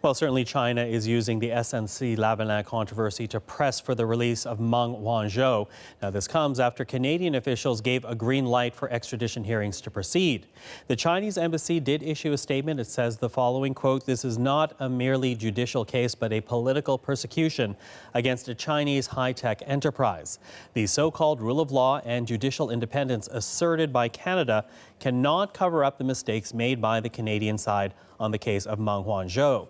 Well, certainly China is using the SNC-Lavalin controversy to press for the release of Meng Wanzhou. Now, this comes after Canadian officials gave a green light for extradition hearings to proceed. The Chinese embassy did issue a statement. It says the following, quote, "This is not a merely judicial case, but a political persecution against a Chinese high-tech enterprise. The so-called rule of law and judicial independence asserted by Canada cannot cover up the mistakes made by the Canadian side on the case of Meng Wanzhou.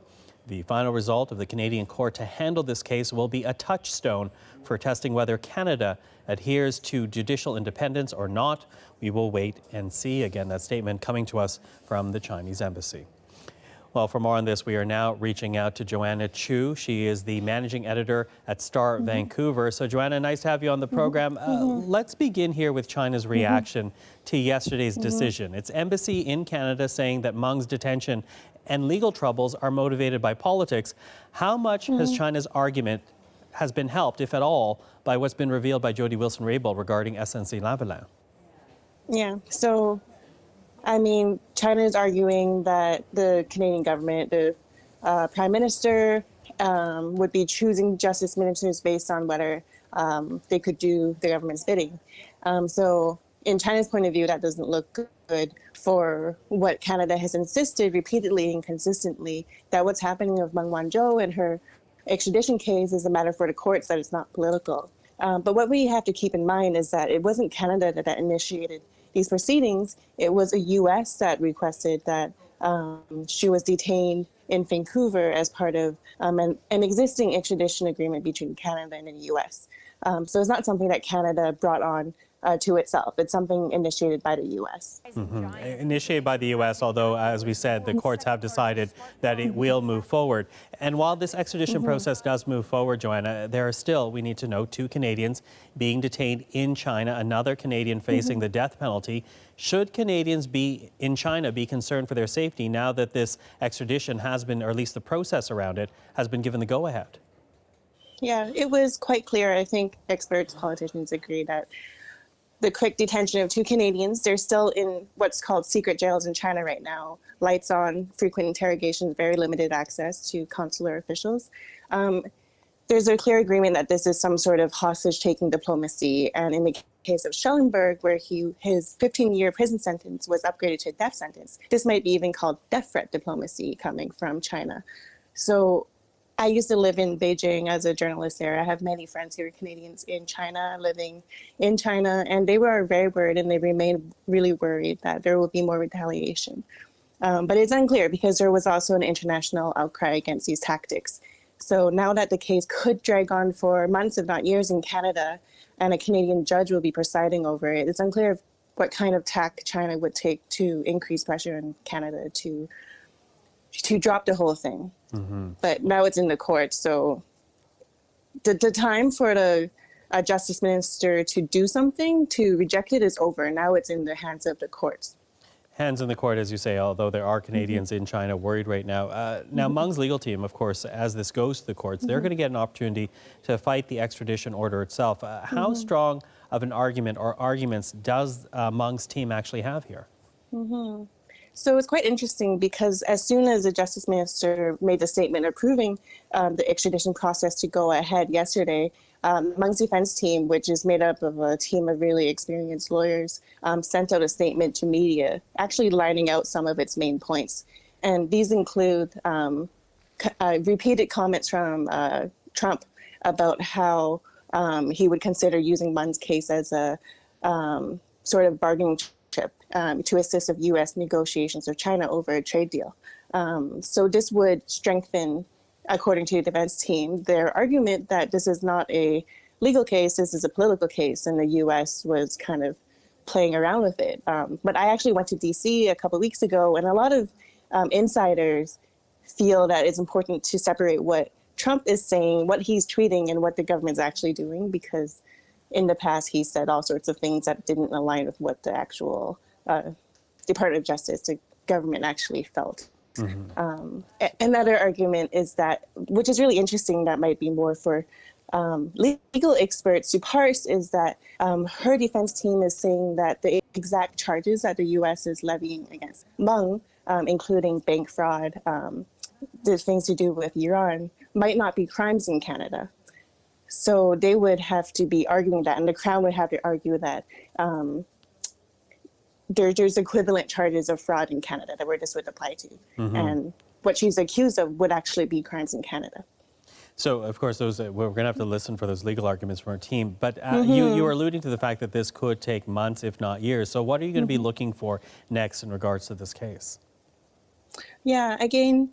The final result of the Canadian court to handle this case will be a touchstone for testing whether Canada adheres to judicial independence or not. We will wait and see." Again, that statement coming to us from the Chinese embassy. Well, for more on this, we are now reaching out to Joanna Chu. She is the managing editor at Star Vancouver. So, Joanna, nice to have you on the program. Let's begin here with China's reaction to yesterday's decision. Its embassy in Canada saying that Meng's detention and legal troubles are motivated by politics. How much has China's argument has been helped, if at all, by what's been revealed by Jody Wilson-Raybould regarding SNC-Lavalin? Yeah, so I mean, China is arguing that the Canadian government, the Prime Minister, would be choosing justice ministers based on whether they could do the government's bidding. So in China's point of view, that doesn't look good for what Canada has insisted repeatedly and consistently, that what's happening with Meng Wanzhou and her extradition case is a matter for the courts, that it's not political. But what we have to keep in mind is that it wasn't Canada that initiated these proceedings. It was a U.S. that requested that she was detained in Vancouver as part of an existing extradition agreement between Canada and the U.S. So it's not something that Canada brought on to itself. It's something initiated by the U.S. Initiated by the U.S., although, as we said, the courts have decided that it will move forward. And while this extradition process does move forward, Joanna, there are still, we need to know, 2 Canadians being detained in China, another Canadian facing the death penalty. Should Canadians in China be concerned for their safety now that this extradition has been, or at least the process around it, has been given the go-ahead? Yeah, it was quite clear. I think experts, politicians agree that the quick detention of 2 Canadians, they're still in what's called secret jails in China right now. Lights on, frequent interrogations, very limited access to consular officials. There's a clear agreement that this is some sort of hostage-taking diplomacy. And in the case of Schellenberg, where his 15-year prison sentence was upgraded to a death sentence, this might be even called death threat diplomacy coming from China. So I used to live in Beijing as a journalist there. I have many friends who are Canadians in China, living in China, and they were very worried, and they remain really worried that there will be more retaliation. But it's unclear because there was also an international outcry against these tactics. So now that the case could drag on for months, if not years, in Canada, and a Canadian judge will be presiding over it, it's unclear what kind of tack China would take to increase pressure on Canada to drop the whole thing. But now it's in the courts, so the time for the justice minister to do something, to reject it, is over. Now it's in the hands of the courts. Hands in the court, as you say, although there are Canadians in China worried right now. Now, Meng's legal team, of course, as this goes to the courts, they're going to get an opportunity to fight the extradition order itself. How strong of an argument or arguments does Meng's team actually have here? So it's quite interesting because as soon as the justice minister made the statement approving the extradition process to go ahead yesterday, Meng's defense team, which is made up of a team of really experienced lawyers, sent out a statement to media, actually lining out some of its main points. And these include repeated comments from Trump about how he would consider using Meng's case as a sort of bargaining chip to assist of U.S. negotiations with China over a trade deal. So this would strengthen, according to the defense team, their argument that this is not a legal case, this is a political case, and the U.S. was kind of playing around with it. But I actually went to D.C. a couple of weeks ago, and a lot of insiders feel that it's important to separate what Trump is saying, what he's tweeting, and what the government's actually doing, because in the past, he said all sorts of things that didn't align with what the actual Department of Justice, the government, actually felt. Another argument is that, which is really interesting, that might be more for legal experts to parse, is that her defense team is saying that the exact charges that the U.S. is levying against Meng, including bank fraud, the things to do with Iran might not be crimes in Canada. So they would have to be arguing that, and the Crown would have to argue that there's equivalent charges of fraud in Canada that where this would apply to. And what she's accused of would actually be crimes in Canada. So, of course, we're going to have to listen for those legal arguments from our team. But you were alluding to the fact that this could take months, if not years. So what are you going to be looking for next in regards to this case? Yeah, again,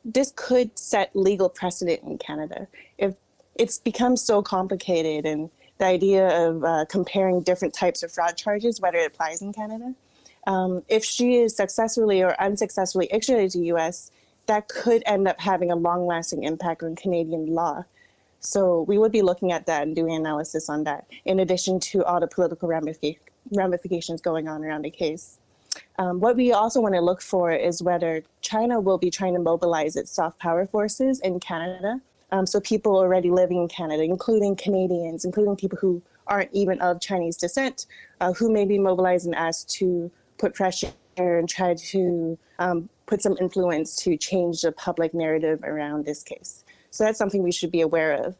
this could set legal precedent in Canada. If it's become so complicated, and the idea of comparing different types of fraud charges, whether it applies in Canada, if she is successfully or unsuccessfully extradited to the U.S., that could end up having a long-lasting impact on Canadian law. So we would be looking at that and doing analysis on that, in addition to all the political ramifications going on around the case. What we also want to look for is whether China will be trying to mobilize its soft power forces in Canada. So people already living in Canada, including Canadians, including people who aren't even of Chinese descent, who may be mobilized and asked to put pressure and try to put some influence to change the public narrative around this case. So that's something we should be aware of.